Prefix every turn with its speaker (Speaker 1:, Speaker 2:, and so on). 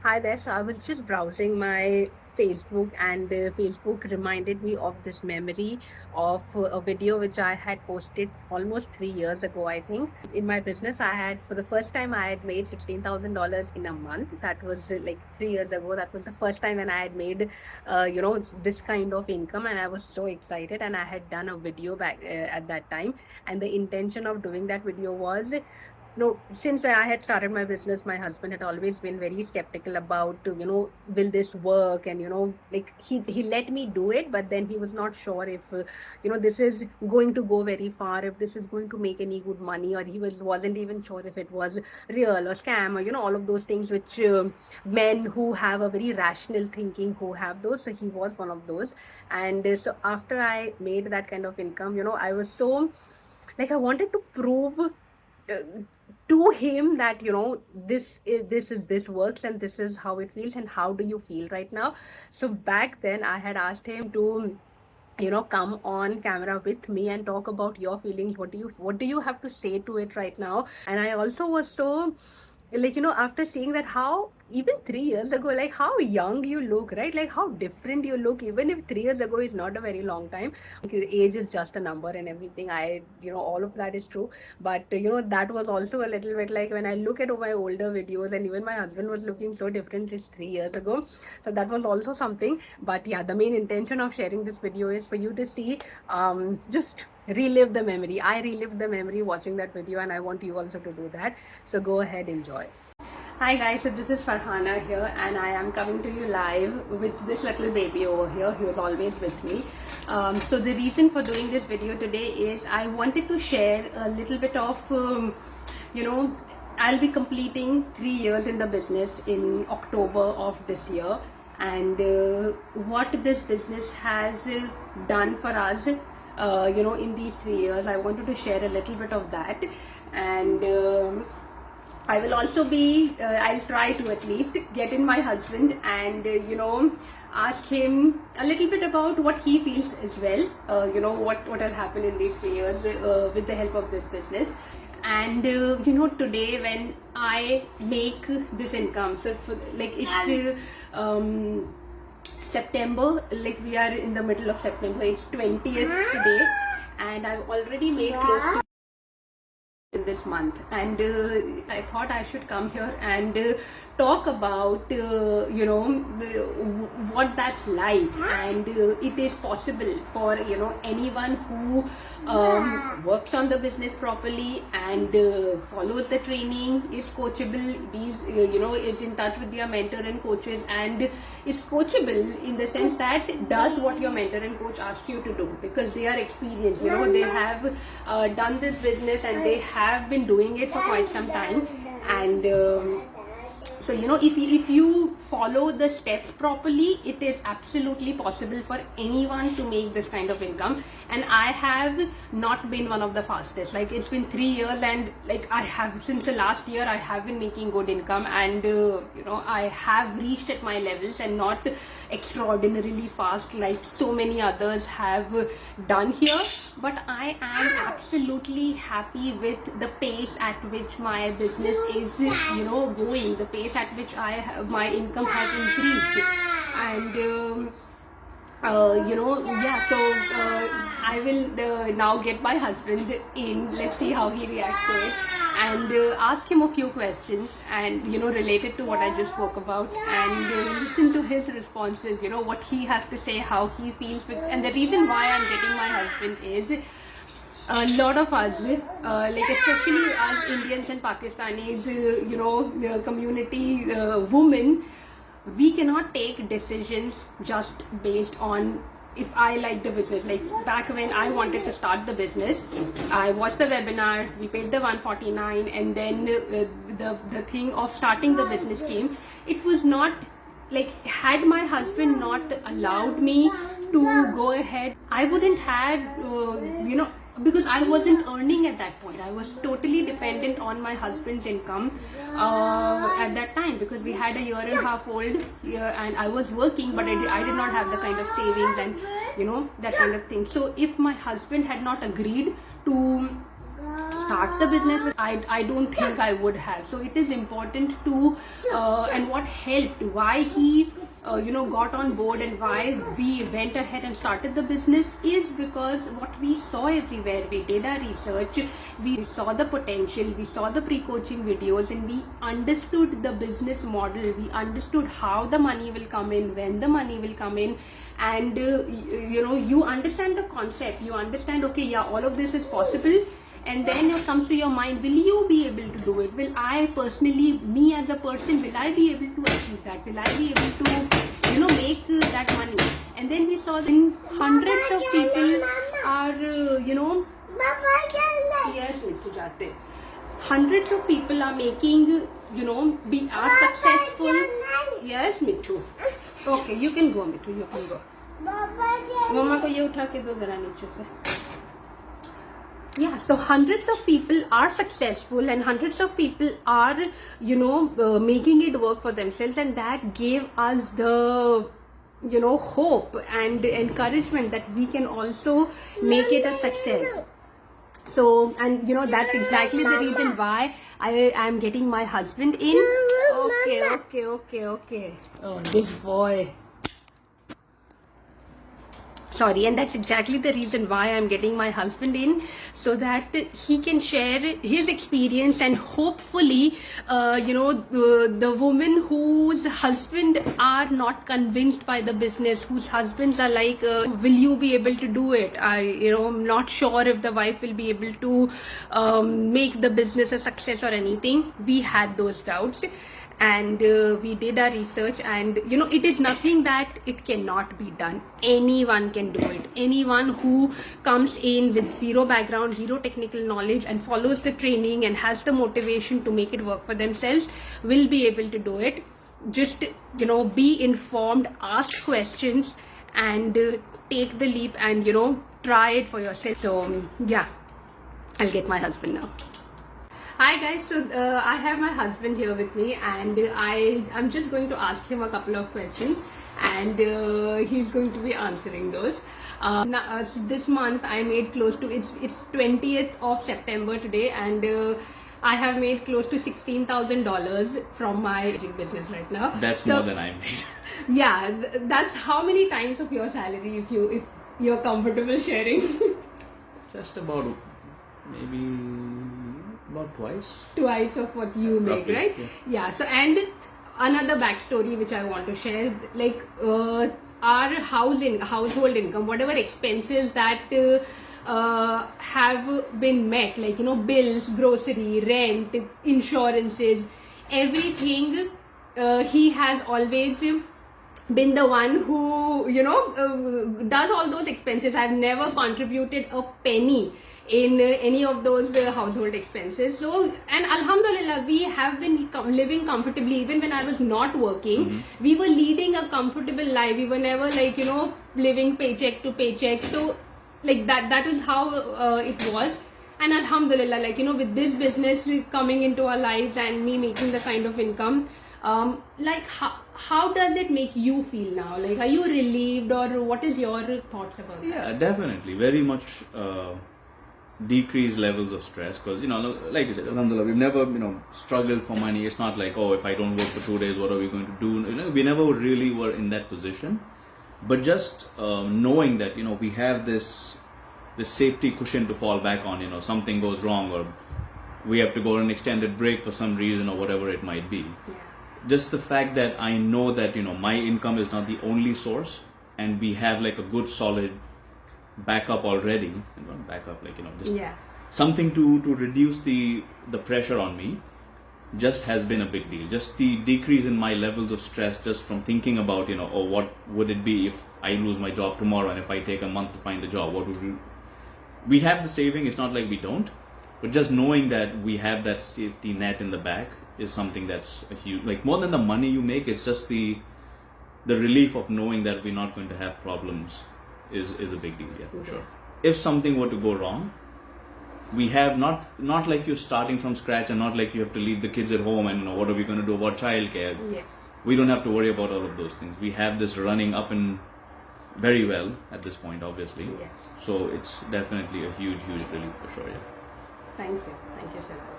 Speaker 1: Hi there. So I was just browsing my Facebook, and Facebook reminded me of this memory of a video which I had posted almost 3 years ago, I think. In my business, I had, for the first time, I had made $16,000 in a month. That was like 3 years ago. That was the first time when I had made, this kind of income, and I was so excited. And I had done a video back at that time, and the intention of doing that video was, no, since I had started my business, my husband had always been very skeptical about, will this work? And, like he let me do it, but then he was not sure if, this is going to go very far, if this is going to make any good money, or wasn't even sure if it was real or scam, or, all of those things which men who have a very rational thinking who have those. So he was one of those. And so after I made that kind of income, I was so, like, I wanted to prove to him that, this works, and this is how it feels, and how do you feel right now. So back then I had asked him to, come on camera with me and talk about your feelings. What do you have to say to it right now? And I also was so, like, after seeing that, how even 3 years ago, like, how young you look, right? Like, how different you look, even if 3 years ago is not a very long time. Because age is just a number and everything, all of that is true. But that was also a little bit like, when I look at my older videos, and even my husband was looking so different just 3 years ago. So that was also something. But yeah, the main intention of sharing this video is for you to see, just relive the memory. I relived the memory watching that video, and I want you also to do that. So go ahead, enjoy. Hi guys, so this is Farhana here, and I am coming to you live with this little baby over here. He was always with me. So the reason for doing this video today is I wanted to share a little bit of, you know, I'll be completing 3 years in the business in October of this year, and what this business has done for us, in these 3 years. I wanted to share a little bit of that, and I will also be, I'll try to at least get in my husband and, ask him a little bit about what he feels as well, what has happened in these 3 years with the help of this business. And, today when I make this income, so like it's September, like we are in the middle of September, it's 20th today, and I've already made close to in this month. And I thought I should come here and talk about what that's like. And it is possible for anyone who works on the business properly and follows the training, is coachable, is in touch with their mentor and coaches, and is coachable in the sense that does what your mentor and coach ask you to do, because they are experienced, they have done this business and they have been doing it for quite some time. And so if you follow the steps properly, it is absolutely possible for anyone to make this kind of income. And I have not been one of the fastest. Like, it's been 3 years, and like I have, since the last year, I have been making good income, and I have reached at my levels, and not extraordinarily fast like so many others have done here. But I am absolutely happy with the pace at which my business is going, the pace at which my income has increased. And yeah, so I will now get my husband in. Let's see how he reacts to it, and ask him a few questions, and related to what I just spoke about, and listen to his responses, what he has to say, how he feels with. And the reason why I'm getting my husband is, a lot of us, like especially us Indians and Pakistanis, the community, women, we cannot take decisions just based on if I like the business. Like, back when I wanted to start the business, I watched the webinar, we paid the 149, and then the thing of starting the business came. It was not like, had my husband not allowed me to go ahead, I wouldn't had because I wasn't earning at that point. I was totally dependent on my husband's income at that time, because we had a year and a half old, and I was working, but I did not have the kind of savings and that kind of thing. So if my husband had not agreed to start the business with, I don't think I would have. So it is important to and what helped, why he got on board and why we went ahead and started the business is because what we saw everywhere. We did our research, we saw the potential, we saw the pre-coaching videos, and we understood the business model. We understood how the money will come in, when the money will come in, and you understand the concept. You understand, okay, yeah, all of this is possible. And then it comes to your mind, will you be able to do it? Will I personally, me as a person, will I be able to achieve that? Will I be able to, make that money? And then we saw that hundreds of people are, yes, hundreds of people are making, are successful. Yes, Mithu. Okay, you can go, Mithu, you can go. Mama ko ye utha ke do zara niche se. Yeah, so hundreds of people are successful and hundreds of people are, making it work for themselves, and that gave us the, hope and encouragement that we can also make it a success. So, and that's exactly the reason why I am getting my husband in. Okay. Oh, this boy. Sorry, and that's exactly the reason why I'm getting my husband in, so that he can share his experience, and hopefully, the women whose husband are not convinced by the business, whose husbands are like, will you be able to do it? I'm not sure if the wife will be able to make the business a success or anything. We had those doubts. And we did our research, and it is nothing that it cannot be done. Anyone can do it. Anyone who comes in with zero background, zero technical knowledge, and follows the training and has the motivation to make it work for themselves will be able to do it. Just be informed, ask questions, and take the leap, and try it for yourself. So yeah, I'll get my husband now. Hi guys, so I have my husband here with me, and I'm just going to ask him a couple of questions, and he's going to be answering those. This month I made close to, it's 20th of September today, and I have made close to $16,000 from my business right now.
Speaker 2: That's more than I made.
Speaker 1: Yeah, that's how many times of your salary if you're comfortable sharing?
Speaker 2: Just about about
Speaker 1: twice of what you make,
Speaker 2: roughly,
Speaker 1: right? Yeah. So, and another backstory which I want to share, like our household income, whatever expenses that have been met, like bills, grocery, rent, insurances, everything, he has always been the one who does all those expenses. I've never contributed a penny in any of those household expenses. So, and alhamdulillah, we have been living comfortably. Even when I was not working, we were leading a comfortable life. We were never like living paycheck to paycheck. So like that is how it was. And alhamdulillah, like with this business coming into our lives and me making the kind of income, like how does it make you feel now? Like, are you relieved, or what is your thoughts about that?
Speaker 2: Yeah, definitely. Very much decreased levels of stress, because like you said, alhamdulillah, we've never struggled for money. It's not like, oh, if I don't work for 2 days, what are we going to do? We never really were in that position. But just knowing that we have this safety cushion to fall back on. Something goes wrong, or we have to go on an extended break for some reason, or whatever it might be.
Speaker 1: Yeah.
Speaker 2: Just the fact that I know that my income is not the only source, and we have like a good solid backup already, backup, like just something to reduce the pressure on me, just has been a big deal. Just the decrease in my levels of stress, just from thinking about oh, what would it be if I lose my job tomorrow, and if I take a month to find a job, what would we have the saving. It's not like we don't, but just knowing that we have that safety net in the back is something that's a huge, like more than the money you make. It's just the relief of knowing that we're not going to have problems is a big deal. Yeah, for sure. If something were to go wrong, we have not like you're starting from scratch, and not like you have to leave the kids at home and what are we going to do about childcare.
Speaker 1: Yes.
Speaker 2: We don't have to worry about all of those things. We have this running up and very well at this point, obviously.
Speaker 1: Yes.
Speaker 2: So it's definitely a huge relief for sure. Yeah.
Speaker 1: Thank you. Thank you, Shilpa.